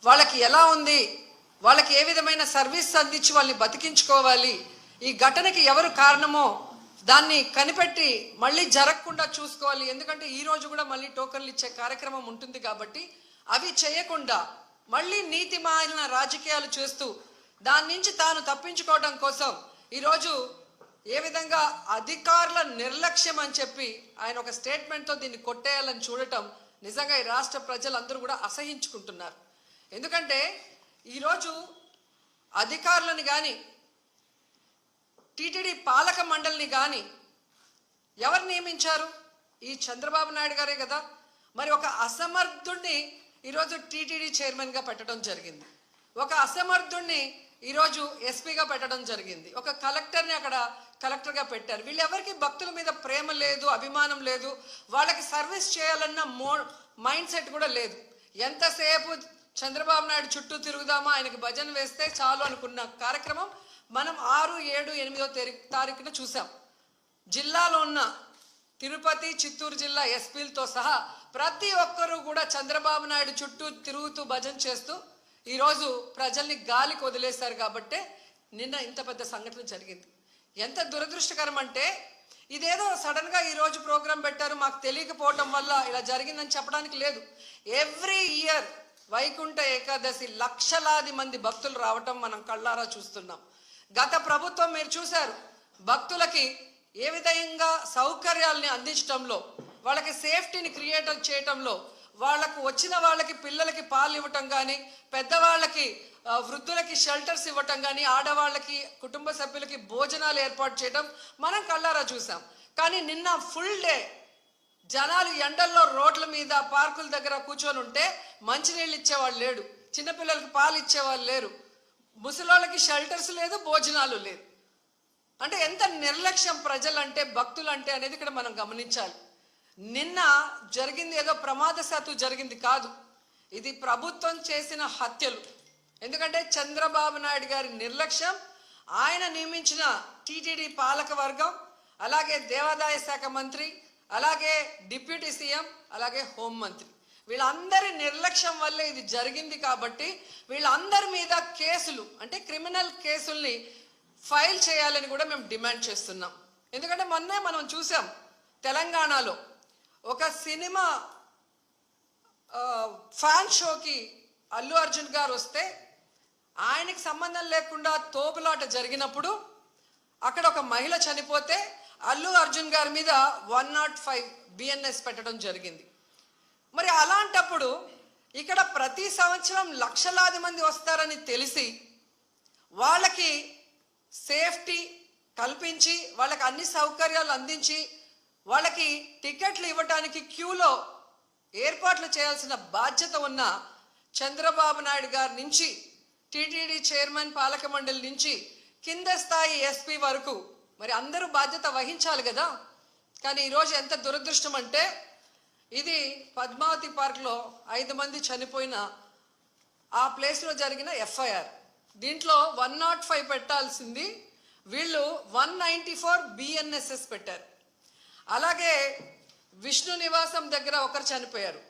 వాళ్ళకి ఎలా ఉంది, వాళ్ళకి ఏ విధమైన సర్వీస్ అందించి వాళ్ళని బతికించుకోవాలి, ఈ ఘటనకి ఎవరు కారణమో దాన్ని కనిపెట్టి మళ్ళీ జరగకుండా చూసుకోవాలి. ఎందుకంటే ఈ రోజు కూడా మళ్ళీ టోకన్లు ఇచ్చే కార్యక్రమం ఉంటుంది కాబట్టి అవి చేయకుండా మళ్ళీ నీతిమాలిన రాజకీయాలు చేస్తూ దాని నుంచి తాను తప్పించుకోవడం కోసం ఈరోజు ఏ విధంగా అధికారుల నిర్లక్ష్యం అని చెప్పి ఆయన ఒక స్టేట్మెంట్తో దీన్ని కొట్టేయాలని చూడటం నిజంగా ఈ రాష్ట్ర ప్రజలందరూ కూడా అసహించుకుంటున్నారు. ఎందుకంటే ఈరోజు అధికారులను కానీ టీటీడీ పాలక మండలిని కానీ ఎవరు నియమించారు? ఈ చంద్రబాబు నాయుడు గారే కదా. మరి ఒక అసమర్థుడిని ఈరోజు టీటీడీ చైర్మన్గా పెట్టడం జరిగింది, ఒక అసమర్థుడిని ఈరోజు ఎస్పీగా పెట్టడం జరిగింది, ఒక కలెక్టర్ని అక్కడ కలెక్టర్గా పెట్టారు. వీళ్ళెవరికి భక్తుల మీద ప్రేమ లేదు, అభిమానం లేదు, వాళ్ళకి సర్వీస్ చేయాలన్న మైండ్ సెట్ కూడా లేదు. ఎంతసేపు చంద్రబాబు నాయుడు చుట్టూ తిరుగుదామా, ఆయనకి భజన వేస్తే చాలు అనుకున్న కార్యక్రమం మనం 6, 7, 8వ తారీఖున చూసాం. జిల్లాలో ఉన్న తిరుపతి, చిత్తూరు జిల్లా ఎస్పీలతో సహా ప్రతి ఒక్కరూ కూడా చంద్రబాబు నాయుడు చుట్టూ తిరుగుతూ భజన చేస్తూ ఈరోజు ప్రజల్ని గాలికి వదిలేశారు. కాబట్టే నిన్న ఇంత పెద్ద సంఘటన జరిగింది. ఎంత దురదృష్టకరం అంటే ఇదేదో సడన్గా ఈరోజు ప్రోగ్రాం పెట్టారు, మాకు తెలియకపోవటం వల్ల ఇలా జరిగిందని చెప్పడానికి లేదు. ఎవ్రీ ఇయర్ వైకుంఠ ఏకాదశి లక్షలాది మంది భక్తులు రావటం మనం కళ్ళారా చూస్తున్నాం. గత ప్రభుత్వం మీరు చూశారు, భక్తులకి ఏ విధంగా సౌకర్యాలని అందించడంలో, వాళ్ళకి సేఫ్టీని క్రియేట్ చేయటంలో, వాళ్ళకు వచ్చిన వాళ్ళకి పిల్లలకి పాలు ఇవ్వటం కానీ, పెద్దవాళ్ళకి వృద్ధులకి షెల్టర్స్ ఇవ్వటం కానీ, ఆడవాళ్ళకి కుటుంబ సభ్యులకి భోజనాలు ఏర్పాటు చేయడం మనం కళ్ళారా చూసాం. కానీ నిన్న ఫుల్ డే జనాలు ఎండల్లో రోడ్ల మీద పార్కుల దగ్గర కూర్చొని ఉంటే మంచినీళ్ళు ఇచ్చేవాళ్ళు లేడు, చిన్నపిల్లలకి పాలు ఇచ్చేవాళ్ళు లేరు, ముసలోళ్ళకి షెల్టర్స్ లేదు, భోజనాలు లేదు. అంటే ఎంత నిర్లక్ష్యం ప్రజలంటే, భక్తులంటే అనేది ఇక్కడ మనం గమనించాలి. నిన్న జరిగింది ఏదో ప్రమాదశాత్తు జరిగింది కాదు, ఇది ప్రభుత్వం చేసిన హత్యలు. ఎందుకంటే చంద్రబాబు నాయుడు గారి నిర్లక్ష్యం, ఆయన నియమించిన టీటీడీ పాలక వర్గం, అలాగే దేవాదాయ శాఖ మంత్రి, అలాగే డిప్యూటీ సీఎం, అలాగే హోంమంత్రి, వీళ్ళందరి నిర్లక్ష్యం వల్లే ఇది జరిగింది. కాబట్టి వీళ్ళందరి మీద కేసులు, అంటే క్రిమినల్ కేసుల్ని ఫైల్ చేయాలని కూడా మేము డిమాండ్ చేస్తున్నాం. ఎందుకంటే మొన్నే మనం చూసాం, తెలంగాణలో ఒక సినిమా ఫ్యాన్ షోకి అల్లు అర్జున్ గారు వస్తే ఆయనకి సంబంధం లేకుండా తోపులాట జరిగినప్పుడు అక్కడ ఒక మహిళ చనిపోతే అల్లు అర్జున్ గారి మీద 105 BNS పెట్టడం జరిగింది. మరి అలాంటప్పుడు ఇక్కడ ప్రతి సంవత్సరం లక్షలాది మంది వస్తారని తెలిసి వాళ్ళకి సేఫ్టీ కల్పించి, వాళ్ళకి అన్ని సౌకర్యాలు అందించి, వాళ్ళకి టికెట్లు ఇవ్వడానికి క్యూలో ఏర్పాట్లు చేయాల్సిన బాధ్యత ఉన్న చంద్రబాబు నాయుడు గారి నుంచి, టీటీడీ చైర్మన్, పాలక మండలి నుంచి కింద స్థాయి ఎస్పీ వరకు మరి అందరూ బాధ్యత వహించాలి కదా. కానీ ఈరోజు ఎంత దురదృష్టం అంటే, ఇది పద్మావతి పార్క్లో 5 మంది చనిపోయిన ఆ ప్లేస్లో జరిగిన FIR. దీంట్లో 105 పెట్టాల్సింది వీళ్ళు 194 BNSS పెట్టారు. అలాగే విష్ణు నివాసం దగ్గర ఒకరు చనిపోయారు,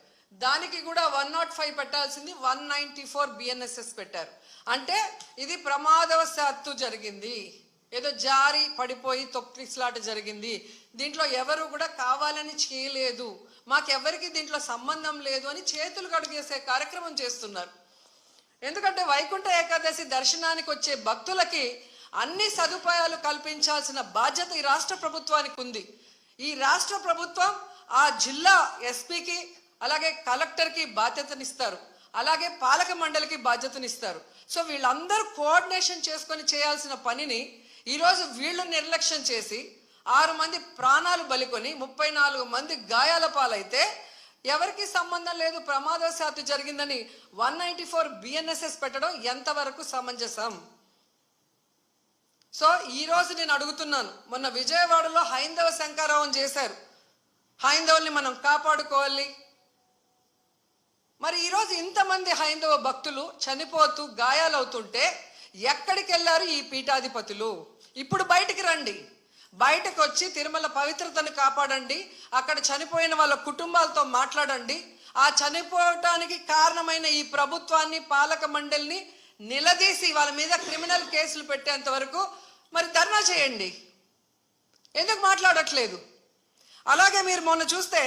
దానికి కూడా 105 పెట్టాల్సింది 194 BNSS పెట్టారు. అంటే ఇది ప్రమాదవశాత్తు జరిగింది, ఏదో జారి పడిపోయి తొక్కిసలాట జరిగింది, దీంట్లో ఎవరు కూడా కావాలని చేయలేదు, మాకెవరికి దీంట్లో సంబంధం లేదు అని చేతులు కడుగేసే కార్యక్రమం చేస్తున్నారు. ఎందుకంటే వైకుంఠ ఏకాదశి దర్శనానికి వచ్చే భక్తులకి అన్ని సదుపాయాలు కల్పించాల్సిన బాధ్యత ఈ రాష్ట్ర ప్రభుత్వానికి ఉంది. ఈ రాష్ట్ర ప్రభుత్వం ఆ జిల్లా ఎస్పీకి, అలాగే కలెక్టర్కి బాధ్యతనిస్తారు, అలాగే పాలక మండలికి బాధ్యతనిస్తారు. సో వీళ్ళందరూ కోఆర్డినేషన్ చేసుకొని చేయాల్సిన పనిని ఈరోజు వీళ్ళు నిర్లక్ష్యం చేసి 6 మంది ప్రాణాలు బలికొని 34 మంది గాయాల పాలైతే ఎవరికి సంబంధం లేదు, ప్రమాదవశాత్తు జరిగిందని 194 BNSS పెట్టడం ఎంతవరకు సమంజసం? సో ఈరోజు నేను అడుగుతున్నాను, మొన్న విజయవాడలో హైందవ శంకారావం చేశారు, హైందవుల్ని మనం కాపాడుకోవాలి. మరి ఈరోజు ఇంతమంది హైందవ భక్తులు చనిపోతూ గాయాలవుతుంటే ఎక్కడికి వెళ్ళారు ఈ పీఠాధిపతులు? ఇప్పుడు బయటికి రండి, బయటకు వచ్చి తిరుమల పవిత్రతను కాపాడండి, అక్కడ చనిపోయిన వాళ్ళ కుటుంబాలతో మాట్లాడండి, ఆ చనిపోవటానికి కారణమైన ఈ ప్రభుత్వాన్ని, పాలక మండలిని నిలదీసి వాళ్ళ మీద క్రిమినల్ కేసులు పెట్టేంత వరకు మరి ధర్నా చేయండి. ఎందుకు మాట్లాడట్లేదు? అలాగే మీరు మొన్న చూస్తే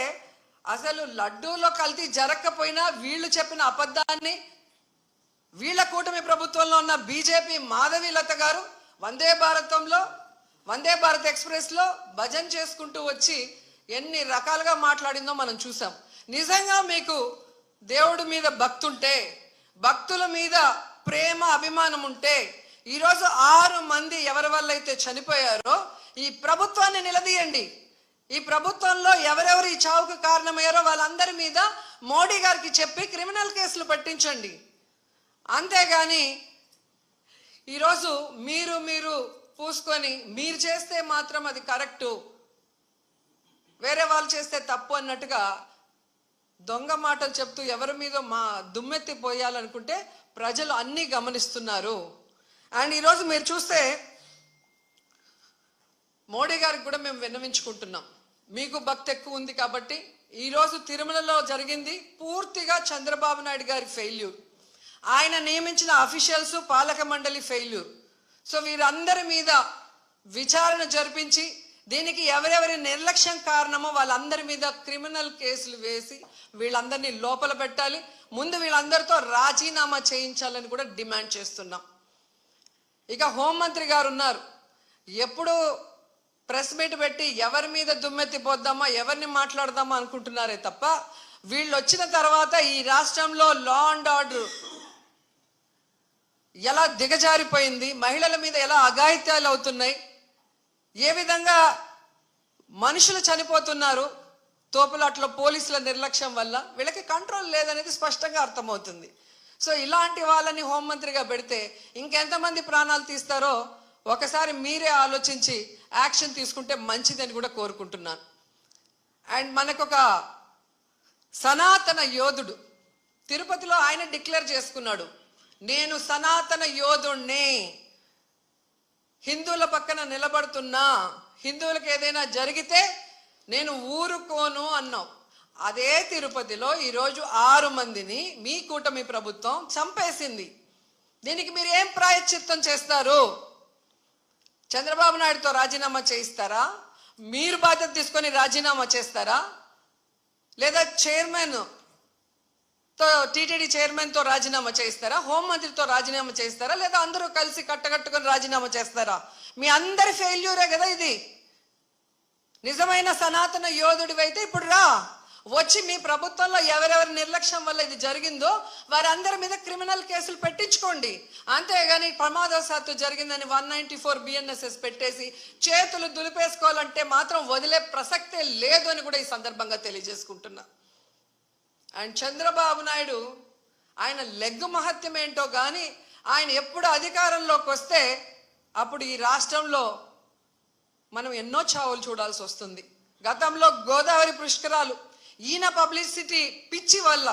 అసలు లడ్డూలో కల్తీ జరగకపోయినా వీళ్ళు చెప్పిన అబద్ధాన్ని వీళ్ళ కూటమి ప్రభుత్వంలో ఉన్న బీజేపీ మాధవీలత గారు వందే భారత్ ఎక్స్ప్రెస్లో భజన చేసుకుంటూ వచ్చి ఎన్ని రకాలుగా మాట్లాడిందో మనం చూసాం. నిజంగా మీకు దేవుడి మీద భక్తి ఉంటే, భక్తుల మీద ప్రేమ అభిమానం ఉంటే, ఈరోజు 6 మంది ఎవరి వల్ల అయితే చనిపోయారో ఈ ప్రభుత్వాన్ని నిలదీయండి. ఈ ప్రభుత్వంలో ఎవరెవరు ఈ చావుకు కారణమయ్యారో వాళ్ళందరి మీద మోడీ గారికి చెప్పి క్రిమినల్ కేసులు పెట్టించండి. అంతేగాని ఈరోజు మీరు పూసుకొని మీరు చేస్తే మాత్రం అది కరెక్టు, వేరే వాళ్ళు చేస్తే తప్పు అన్నట్టుగా దొంగ మాటలు చెప్తూ ఎవరి మీద దుమ్మెత్తి పోయాలనుకుంటే ప్రజలు అన్నీ గమనిస్తున్నారు. అండ్ ఈరోజు మీరు చూస్తే మోడీ గారికి కూడా మేము విన్నవించుకుంటున్నాం. మీకు భక్తి ఎక్కువ ఉంది కాబట్టి ఈరోజు తిరుమలలో జరిగింది పూర్తిగా చంద్రబాబు నాయుడు గారి ఫెయిల్యూర్, ఆయన నియమించిన అఫీషియల్స్, పాలక మండలి ఫెయిల్యూర్. సో వీరందరి మీద విచారణ జరిపించి దీనికి ఎవరెవరి నిర్లక్ష్యం కారణమో వాళ్ళందరి మీద క్రిమినల్ కేసులు వేసి వీళ్ళందరినీ లోపల పెట్టాలి. ముందు వీళ్ళందరితో రాజీనామా చేయించాలని కూడా డిమాండ్ చేస్తున్నాం. ఇక హోంమంత్రి గారు ఉన్నారు, ఎప్పుడు ప్రెస్ మీట్ పెట్టి ఎవరి మీద దుమ్మెత్తి పోద్దామా, ఎవరిని మాట్లాడదామా అనుకుంటున్నారే తప్ప వీళ్ళు వచ్చిన తర్వాత ఈ రాష్ట్రంలో లా అండ్ ఆర్డర్ ఎలా దిగజారిపోయింది, మహిళల మీద ఎలా అఘాయిత్యాలు అవుతున్నాయి, ఏ విధంగా మనుషులు చనిపోతున్నారు తోపులాట్లో పోలీసుల నిర్లక్ష్యం వల్ల, వీళ్ళకి కంట్రోల్ లేదనేది స్పష్టంగా అర్థమవుతుంది. సో ఇలాంటి వాళ్ళని హోంమంత్రిగా పెడితే ఇంకెంతమంది ప్రాణాలు తీస్తారో ఒకసారి మీరే ఆలోచించి యాక్షన్ తీసుకుంటే మంచిదని కూడా కోరుకుంటున్నాను. అండ్ మనకొక సనాతన యోధుడు తిరుపతిలో ఆయన డిక్లేర్ చేసుకున్నాడు, నేను సనాతన యోధుణ్ణి, హిందువుల పక్కన నిలబడుతున్నా, హిందువులకు ఏదైనా జరిగితే నేను ఊరుకోను అన్నావు. అదే తిరుపతిలో ఈరోజు 6 మందిని మీ కూటమి ప్రభుత్వం చంపేసింది. దీనికి మీరు ఏం ప్రాయశ్చిత్తం చేస్తారు? చంద్రబాబు నాయుడుతో రాజీనామా చేయిస్తారా? మీరు బాధ్యత తీసుకొని రాజీనామా చేస్తారా? లేదా టీటీడీ చైర్మన్తో రాజీనామా చేయిస్తారా? హోంమంత్రితో రాజీనామా చేయిస్తారా? లేదా అందరూ కలిసి కట్టకట్టుకొని రాజీనామా చేస్తారా? మీ అందరి ఫెయిల్యూరే కదా ఇది. నిజమైన సనాతన యోధుడివైతే ఇప్పుడు వచ్చి మీ ప్రభుత్వంలో ఎవరెవరి నిర్లక్ష్యం వల్ల ఇది జరిగిందో వారందరి మీద క్రిమినల్ కేసులు పెట్టించుకోండి. అంతేగాని ప్రమాదవశాత్తు జరిగిందని 194 BNSS పెట్టేసి చేతులు దులిపేసుకోవాలంటే మాత్రం వదిలే ప్రసక్తే లేదు అని కూడా ఈ సందర్భంగా తెలియజేసుకుంటున్నా. అండ్ చంద్రబాబు నాయుడు ఆయన లెగ్గు మహత్యం ఏంటో కానీ ఆయన ఎప్పుడు అధికారంలోకి వస్తే అప్పుడు ఈ రాష్ట్రంలో మనం ఎన్నో చావులు చూడాల్సి వస్తుంది. గతంలో గోదావరి పుష్కరాలు ఈయన పబ్లిసిటీ పిచ్చి వల్ల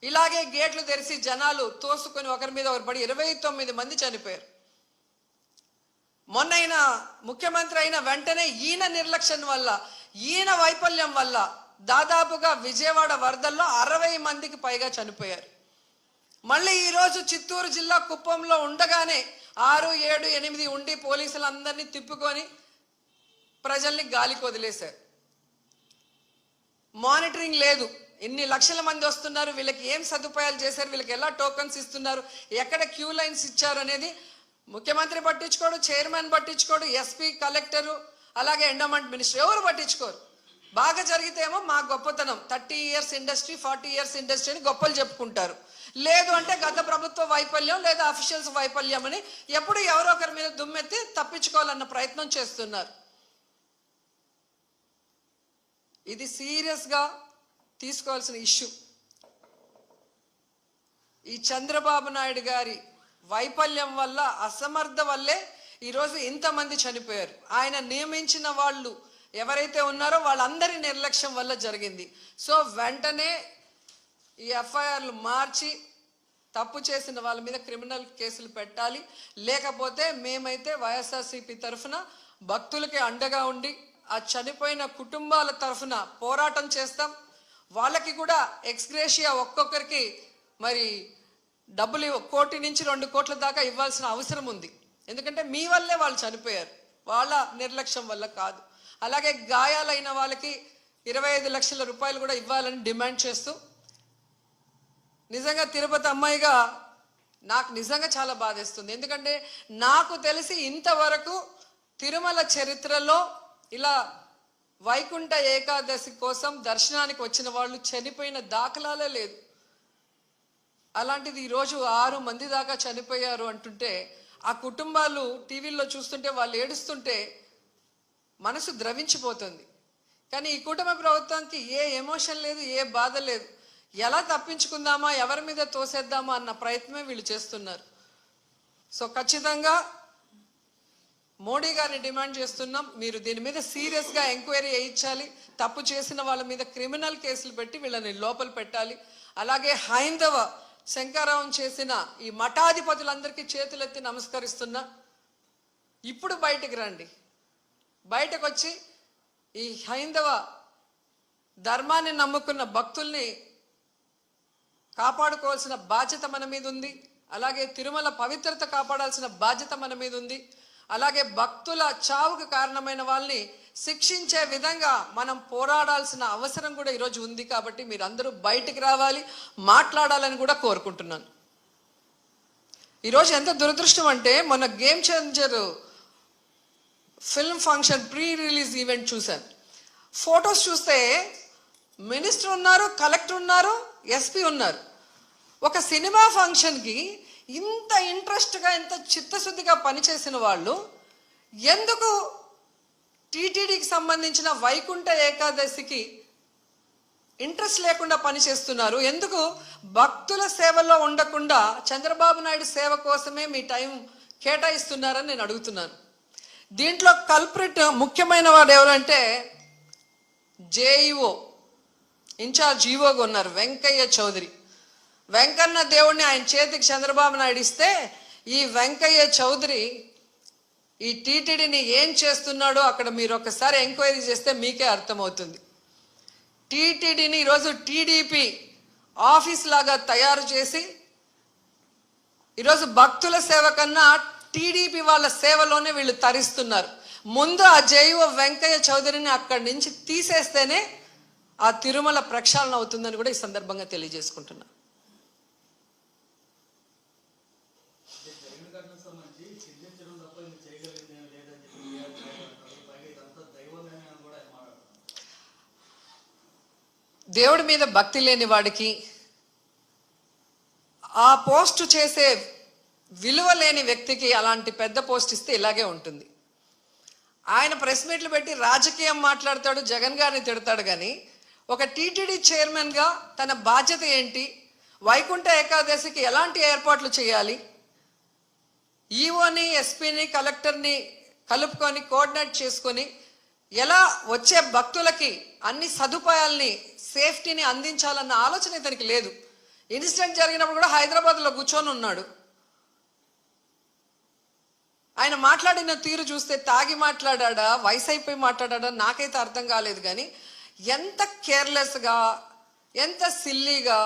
ఇలాగే గేట్లు తెరిచి జనాలు తోసుకొని ఒకరి మీద ఒకరు పడి 29 మంది చనిపోయారు. మొన్న ముఖ్యమంత్రి అయిన వెంటనే ఈయన నిర్లక్ష్యం వల్ల, ఈయన వైఫల్యం వల్ల దాదాపుగా విజయవాడ వరదల్లో 60 మందికి పైగా చనిపోయారు. మళ్ళీ ఈరోజు చిత్తూరు జిల్లా కుప్పంలో ఉండగానే 6, 7, 8 ఉండి పోలీసులందరినీ తిప్పుకొని ప్రజల్ని గాలికి వదిలేశారు. మానిటరింగ్ లేదు. ఎన్ని లక్షల మంది వస్తున్నారు, వీళ్ళకి ఏం సదుపాయాలు చేశారు, వీళ్ళకి ఎలా టోకన్స్ ఇస్తున్నారు, ఎక్కడ క్యూ లైన్స్ ఇచ్చారు అనేది ముఖ్యమంత్రి పట్టించుకోడు, చైర్మన్ పట్టించుకోడు, ఎస్పీ, కలెక్టరు, అలాగే ఎండోమెంట్ మినిస్టర్ ఎవరు పట్టించుకోరు. బాగా జరిగితేమో మా గొప్పతనం 30 years ఇండస్ట్రీ, 40 years ఇండస్ట్రీ అని గొప్పలు చెప్పుకుంటారు. లేదు అంటే గత ప్రభుత్వ వైఫల్యం లేదా అఫీషియల్స్ వైఫల్యం అని ఎప్పుడు ఎవరో ఒకరి మీద దుమ్మెత్తి తప్పించుకోవాలన్న ప్రయత్నం చేస్తున్నారు. ఇది సీరియస్గా తీసుకోవాల్సిన ఇష్యూ. ఈ చంద్రబాబు నాయుడు గారి వైఫల్యం వల్ల, అసమర్థ వల్లే ఈరోజు ఇంతమంది చనిపోయారు. ఆయన నియమించిన వాళ్ళు ఎవరైతే ఉన్నారో వాళ్ళందరి నిర్లక్ష్యం వల్ల జరిగింది. సో వెంటనే ఈ ఎఫ్ఐఆర్లు మార్చి తప్పు చేసిన వాళ్ళ మీద క్రిమినల్ కేసులు పెట్టాలి. లేకపోతే మేమైతే వైఎస్ఆర్సీపీ తరఫున భక్తులకి అండగా ఉండి ఆ చనిపోయిన కుటుంబాల తరఫున పోరాటం చేస్తాం. వాళ్ళకి కూడా ఎక్స్గ్రేషియా ఒక్కొక్కరికి మరి డబ్బులు 1 కోటి నుంచి 2 కోట్ల దాకా ఇవ్వాల్సిన అవసరం ఉంది. ఎందుకంటే మీ వల్లే వాళ్ళు చనిపోయారు, వాళ్ళ నిర్లక్ష్యం వల్ల కాదు. అలాగే గాయాలైన వాళ్ళకి 25 లక్షల రూపాయలు కూడా ఇవ్వాలని డిమాండ్ చేస్తూ, నిజంగా తిరుపతి అమ్మాయిగా నాకు నిజంగా చాలా బాధేస్తుంది. ఎందుకంటే నాకు తెలిసి ఇంతవరకు తిరుమల చరిత్రలో ఇలా వైకుంఠ ఏకాదశి కోసం దర్శనానికి వచ్చిన వాళ్ళు చనిపోయిన దాఖలాలే లేదు. అలాంటిది ఈరోజు 6 మంది దాకా చనిపోయారు అంటుంటే, ఆ కుటుంబాలు టీవీల్లో చూస్తుంటే వాళ్ళు ఏడుస్తుంటే మనసు ద్రవించిపోతుంది. కానీ ఈ కుటుంబ ప్రభుత్వానికి ఏ ఎమోషన్ లేదు, ఏ బాధ లేదు. ఎలా తప్పించుకుందామా, ఎవరి మీద తోసేద్దామా అన్న ప్రయత్నమే వీళ్ళు చేస్తున్నారు. సో ఖచ్చితంగా మోడీ గారిని డిమాండ్ చేస్తున్నాం, మీరు దీని మీద సీరియస్గా ఎంక్వైరీ చేయించాలి. తప్పు చేసిన వాళ్ళ మీద క్రిమినల్ కేసులు పెట్టి వీళ్ళని లోపల పెట్టాలి. అలాగే హైందవ శంకరావం చేసిన ఈ మఠాధిపతులందరికీ చేతులెత్తి నమస్కరిస్తున్నా, ఇప్పుడు బయటికి రండి. బయటకు వచ్చి ఈ హైందవ ధర్మాన్ని నమ్ముకున్న భక్తుల్ని కాపాడుకోవాల్సిన బాధ్యత మన మీద ఉంది. అలాగే తిరుమల పవిత్రత కాపాడాల్సిన బాధ్యత మన మీద ఉంది. అలాగే భక్తుల చావుకు కారణమైన వాళ్ళని శిక్షించే విధంగా మనం పోరాడాల్సిన అవసరం కూడా ఈరోజు ఉంది. కాబట్టి మీరందరూ బయటికి రావాలి, మాట్లాడాలని కూడా కోరుకుంటున్నాను. ఈరోజు ఎంత దురదృష్టం అంటే, మొన్న game changer film function pre release event చూశాను. ఫొటోస్ చూస్తే మినిస్టర్ ఉన్నారు, కలెక్టర్ ఉన్నారు, ఎస్పీ ఉన్నారు. ఒక సినిమా ఫంక్షన్కి ఇంత ఇంట్రెస్ట్గా, ఇంత చిత్తశుద్ధిగా పనిచేసిన వాళ్ళు ఎందుకు టీటీడీకి సంబంధించిన వైకుంఠ ఏకాదశికి ఇంట్రెస్ట్ లేకుండా పనిచేస్తున్నారు? ఎందుకు భక్తుల సేవలో ఉండకుండా చంద్రబాబు నాయుడు సేవ కోసమే మీ టైం కేటాయిస్తున్నారని నేను అడుగుతున్నాను. దీంట్లో కల్ప్రిట్ ముఖ్యమైన వాడు ఎవరంటే జేఈఓ ఇన్ఛార్జ్ ఈఓగా ఉన్నారు వెంకయ్య చౌదరి. వెంకన్న దేవుడిని ఆయన చేతికి చంద్రబాబు నాయుడు ఇస్తే, ఈ వెంకయ్య చౌదరి ఈ టీటీడీని ఏం చేస్తున్నాడో అక్కడ మీరు ఒకసారి ఎంక్వైరీ చేస్తే మీకే అర్థమవుతుంది. టీటీడీని ఈరోజు టీడీపీ ఆఫీస్ లాగా తయారు చేసి, ఈరోజు భక్తుల సేవ కన్నా టీడీపీ వాళ్ళ సేవలోనే వీళ్ళు తరిస్తున్నారు. ముందు ఆ జేఈఓ వెంకయ్య చౌదరిని అక్కడి నుంచి తీసేస్తేనే ఆ తిరుమల ప్రక్షాళన అవుతుందని కూడా ఈ సందర్భంగా తెలియజేసుకుంటున్నా. దేవుడి మీద భక్తి లేని వాడికి, ఆ పోస్టు చేసే విలువ లేని వ్యక్తికి అలాంటి పెద్ద పోస్ట్ ఇస్తే ఇలాగే ఉంటుంది. ఆయన ప్రెస్ మీట్లు పెట్టి రాజకీయం మాట్లాడతాడు, జగన్ గారిని తిడతాడు. కానీ ఒక టీటీడీ చైర్మన్గా తన బాధ్యత ఏంటి, వైకుంఠ ఏకాదశికి ఎలాంటి ఏర్పాట్లు చేయాలి, ఈఓని, ఎస్పీని, కలెక్టర్ని కలుపుకొని కోఆర్డినేట్ చేసుకొని ఎలా వచ్చే భక్తులకి అన్ని సదుపాయాల్ని, సేఫ్టీని అందించాలన్న ఆలోచన ఇతనికి లేదు. ఇన్సిడెంట్ జరిగినప్పుడు కూడా హైదరాబాద్లో కూర్చొని ఉన్నాడు. ఆయన మాట్లాడిన తీరు చూస్తే తాగి మాట్లాడా, వయసు అయిపోయి మాట్లాడా నాకైతే అర్థం కాలేదు. కానీ ఎంత కేర్లెస్గా, ఎంత సిల్లీగా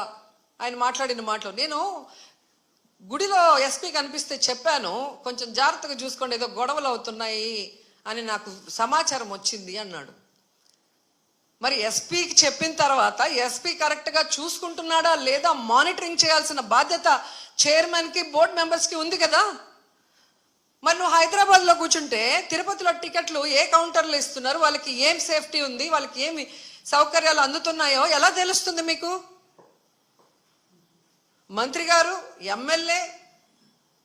ఆయన మాట్లాడిన మాటలు. నేను గుడిలో ఎస్పీ కనిపిస్తే చెప్పాను, కొంచెం జాగ్రత్తగా చూసుకోండి, ఏదో గొడవలు అవుతున్నాయి అని నాకు సమాచారం వచ్చింది అన్నాడు. మరి ఎస్పీకి చెప్పిన తర్వాత ఎస్పీ కరెక్ట్గా చూసుకుంటున్నాడా లేదా మానిటరింగ్ చేయాల్సిన బాధ్యత చైర్మన్కి, బోర్డు మెంబర్స్కి ఉంది కదా. మరి నువ్వు హైదరాబాద్లో కూర్చుంటే తిరుపతిలో టికెట్లు ఏ కౌంటర్లో ఇస్తున్నారు, వాళ్ళకి ఏం సేఫ్టీ ఉంది, వాళ్ళకి ఏమి సౌకర్యాలు అందుతున్నాయో ఎలా తెలుస్తుంది మీకు? మంత్రి గారు, ఎమ్మెల్యే,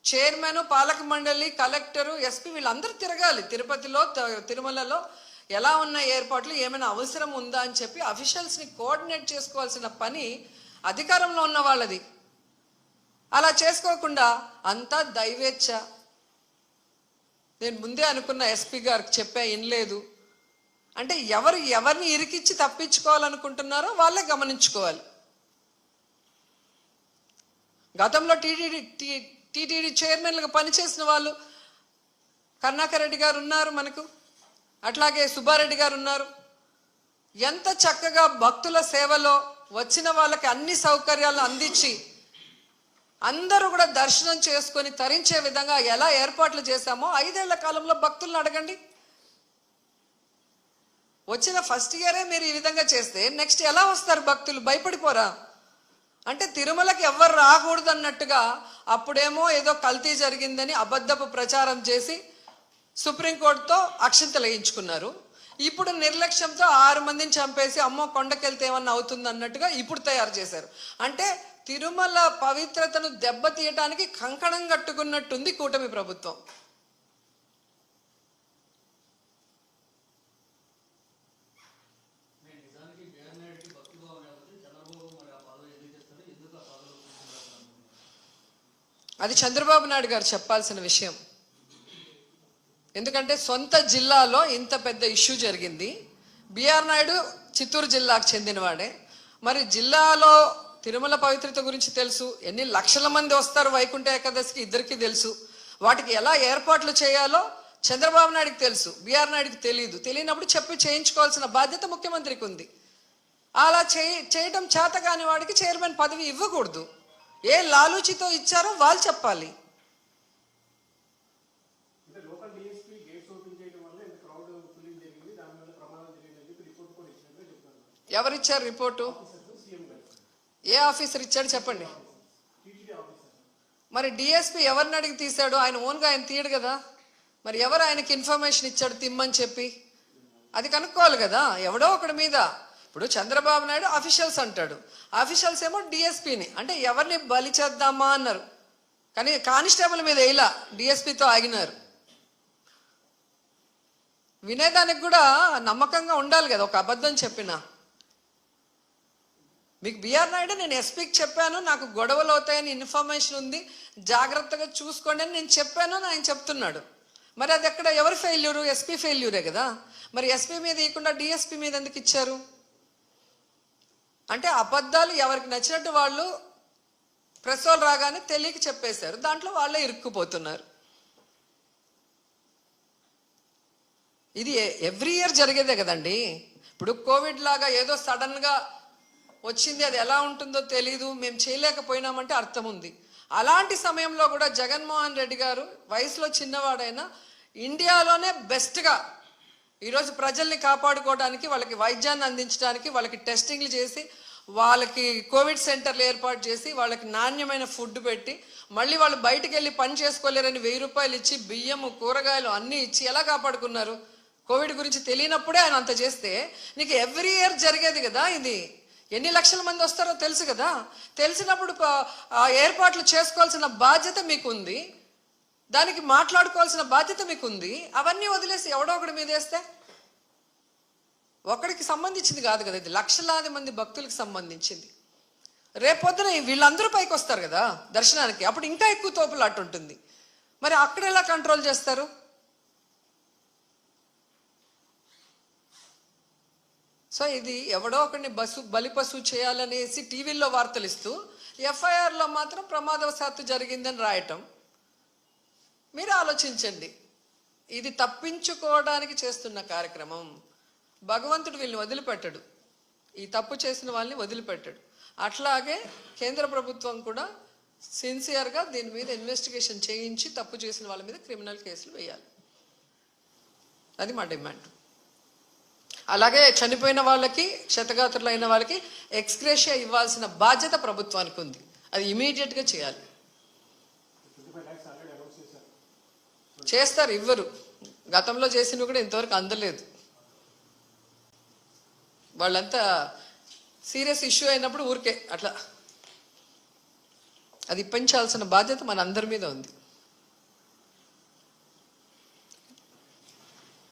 చైర్మన్, పాలక మండలి, కలెక్టరు, ఎస్పీ వీళ్ళందరూ తిరగాలి. తిరుపతిలో, తిరుమలలో ఎలా ఉన్న ఏర్పాట్లు, ఏమైనా అవసరం ఉందా అని చెప్పి అఫీషియల్స్ని కోఆర్డినేట్ చేసుకోవాల్సిన పని అధికారంలో ఉన్న వాళ్ళది. అలా చేసుకోకుండా అంతా దైవేచ్ఛ. నేను ముందే అనుకున్న, ఎస్పీ గారికి చెప్పా, వినలేదు అంటే ఎవరిని ఇరికిచ్చి తప్పించుకోవాలనుకుంటున్నారో వాళ్ళే గమనించుకోవాలి. గతంలో టీటీడీ చైర్మన్లుగా పనిచేసిన వాళ్ళు కరుణాకర్ రెడ్డి గారు ఉన్నారు మనకు, అట్లాగే సుబ్బారెడ్డి గారు ఉన్నారు. ఎంత చక్కగా భక్తుల సేవలో వచ్చిన వాళ్ళకి అన్ని సౌకర్యాలను అందించి అందరూ కూడా దర్శనం చేసుకొని తరించే విధంగా ఎలా ఏర్పాట్లు చేశామో 5 ఏళ్ల కాలంలో భక్తులను అడగండి. వచ్చిన ఫస్ట్ ఇయరే మీరు ఈ విధంగా చేస్తే నెక్స్ట్ ఎలా వస్తారు భక్తులు? భయపడిపోరా? అంటే తిరుమలకి ఎవ్వరు రాకూడదు అన్నట్టుగా అప్పుడేమో ఏదో కల్తీ జరిగిందని అబద్ధపు ప్రచారం చేసి సుప్రీంకోర్టుతో అక్షింతలు వేయించుకున్నారు. ఇప్పుడు నిర్లక్ష్యంతో 6 మందిని చంపేసి అమ్మో కొండకెళ్తే ఏమన్నా అవుతుంది అన్నట్టుగా ఇప్పుడు తయారు చేశారు. అంటే తిరుమల పవిత్రతను దెబ్బతీయటానికి కంకణం కట్టుకున్నట్టుంది కూటమి ప్రభుత్వం. అది చంద్రబాబు నాయుడు గారు చెప్పాల్సిన విషయం. ఎందుకంటే సొంత జిల్లాలో ఇంత పెద్ద ఇష్యూ జరిగింది. బిఆర్ నాయుడు చిత్తూరు జిల్లాకు చెందినవాడే. మరి జిల్లాలో తిరుమల పవిత్రత గురించి తెలుసు. ఎన్ని లక్షల మంది వస్తారు వైకుంఠ ఏకాదశికి ఇద్దరికీ తెలుసు. వాటికి ఎలా ఏర్పాట్లు చేయాలో చంద్రబాబు నాయుడికి తెలుసు, బిఆర్ నాయుడికి తెలియదు. తెలియనప్పుడు చెప్పి చేయించుకోవాల్సిన బాధ్యత ముఖ్యమంత్రికి ఉంది. అలా చేయడం చేత కాని వాడికి చైర్మన్ పదవి ఇవ్వకూడదు. ఏ లాలూచితో ఇచ్చారో వాళ్ళు చెప్పాలి. ఎవరిచ్చారు రిపోర్టు? ఏ ఆఫీసర్ ఇచ్చాడు చెప్పండి. మరి డిఎస్పీ ఎవరిని అడిగి తీశాడు? ఆయన ఓన్గా ఆయన తీయడు కదా. మరి ఎవరు ఆయనకి ఇన్ఫర్మేషన్ ఇచ్చాడు తిమ్మని చెప్పి? అది కనుక్కోవాలి కదా ఎవడో ఒకటి మీద. ఇప్పుడు చంద్రబాబు నాయుడు అఫీషియల్స్ అంటాడు, అఫీషియల్స్ ఏమో డిఎస్పీని. అంటే ఎవరిని బలి చేద్దామా అన్నారు, కానీ కానిస్టేబుల్ మీద ఇలా డిఎస్పీతో ఆగినారు. వినేదానికి కూడా నమ్మకంగా ఉండాలి కదా. ఒక అబద్ధం చెప్పినా మీకు బిఆర్ నాయుడు నేను ఎస్పీకి చెప్పాను, నాకు గొడవలు అవుతాయని ఇన్ఫర్మేషన్ ఉంది, జాగ్రత్తగా చూసుకోండి అని నేను చెప్పాను అని ఆయన చెప్తున్నాడు. మరి అది ఎక్కడ ఎవరి ఫెయిల్యూరు? ఎస్పీ ఫెయిల్యూరే కదా. మరి ఎస్పీ మీద ఇవ్వకుండా డిఎస్పీ మీద ఎందుకు ఇచ్చారు? అంటే అబద్ధాలు ఎవరికి నచ్చినట్టు వాళ్ళు ప్రెస్ వాళ్ళు రాగానే తెలియక చెప్పేశారు, దాంట్లో వాళ్ళే ఇరుక్కుపోతున్నారు. ఇది ఎవ్రీ ఇయర్ జరిగేదే కదండి. ఇప్పుడు కోవిడ్ లాగా ఏదో సడన్గా వచ్చింది, అది ఎలా ఉంటుందో తెలీదు, మేము చేయలేకపోయినామంటే అర్థం ఉంది. అలాంటి సమయంలో కూడా జగన్మోహన్ రెడ్డి గారు వయసులో చిన్నవాడైనా ఇండియాలోనే బెస్ట్గా ఈరోజు ప్రజల్ని కాపాడుకోవడానికి, వాళ్ళకి వైద్యాన్ని అందించడానికి, వాళ్ళకి టెస్టింగ్లు చేసి, వాళ్ళకి కోవిడ్ సెంటర్లు ఏర్పాటు చేసి, వాళ్ళకి నాణ్యమైన ఫుడ్ పెట్టి, మళ్ళీ వాళ్ళు బయటికి వెళ్ళి పని చేసుకోలేరని 1000 రూపాయలు ఇచ్చి బియ్యము కూరగాయలు అన్నీ ఇచ్చి ఎలా కాపాడుకున్నారు? కోవిడ్ గురించి తెలియనప్పుడే ఆయన అంత చేస్తే నీకు ఎవ్రీ ఇయర్ జరిగేది కదా ఇది. ఎన్ని లక్షల మంది వస్తారో తెలుసు కదా. తెలిసినప్పుడు ఏర్పాట్లు చేసుకోవాల్సిన బాధ్యత మీకుంది, దానికి మాట్లాడుకోవాల్సిన బాధ్యత మీకుంది. అవన్నీ వదిలేసి ఎవడో ఒకటి మీద వేస్తే ఒకడికి సంబంధించింది కాదు కదా ఇది, లక్షలాది మంది భక్తులకు సంబంధించింది. రేపొద్దున వీళ్ళందరూ పైకి వస్తారు కదా దర్శనానికి, అప్పుడు ఇంకా ఎక్కువ తోపులాట ఉంటుంది. మరి అక్కడ ఎలా కంట్రోల్ చేస్తారు? సో ఇది ఎవడో ఒకరిని బలిపశువు చేయాలనేసి టీవీల్లో వార్తలు ఇస్తూ ఎఫ్ఐఆర్లో మాత్రం ప్రమాదవశాత్తు జరిగిందని రాయటం. మీరు ఆలోచించండి, ఇది తప్పించుకోవడానికి చేస్తున్న కార్యక్రమం. భగవంతుడు వీళ్ళని వదిలిపెట్టడు, ఈ తప్పు చేసిన వాళ్ళని వదిలిపెట్టాడు. అట్లాగే కేంద్ర ప్రభుత్వం కూడా సిన్సియర్గా దీని మీద ఇన్వెస్టిగేషన్ చేయించి తప్పు చేసిన వాళ్ళ మీద క్రిమినల్ కేసులు వేయాలి. అది మా డిమాండ్. అలాగే చనిపోయిన వాళ్ళకి, క్షతగాత్రులు అయిన వాళ్ళకి ఎక్స్గ్రేషియా ఇవ్వాల్సిన బాధ్యత ప్రభుత్వానికి ఉంది. అది ఇమీడియట్గా చేయాలి. చేస్తారు, ఇవ్వరు. గతంలో చేసినవి కూడా ఇంతవరకు అందలేదు. వాళ్ళంతా సీరియస్ ఇష్యూ అయినప్పుడు ఊరికే అట్లా అది ఇప్పించాల్సిన బాధ్యత మన అందరి మీద ఉంది.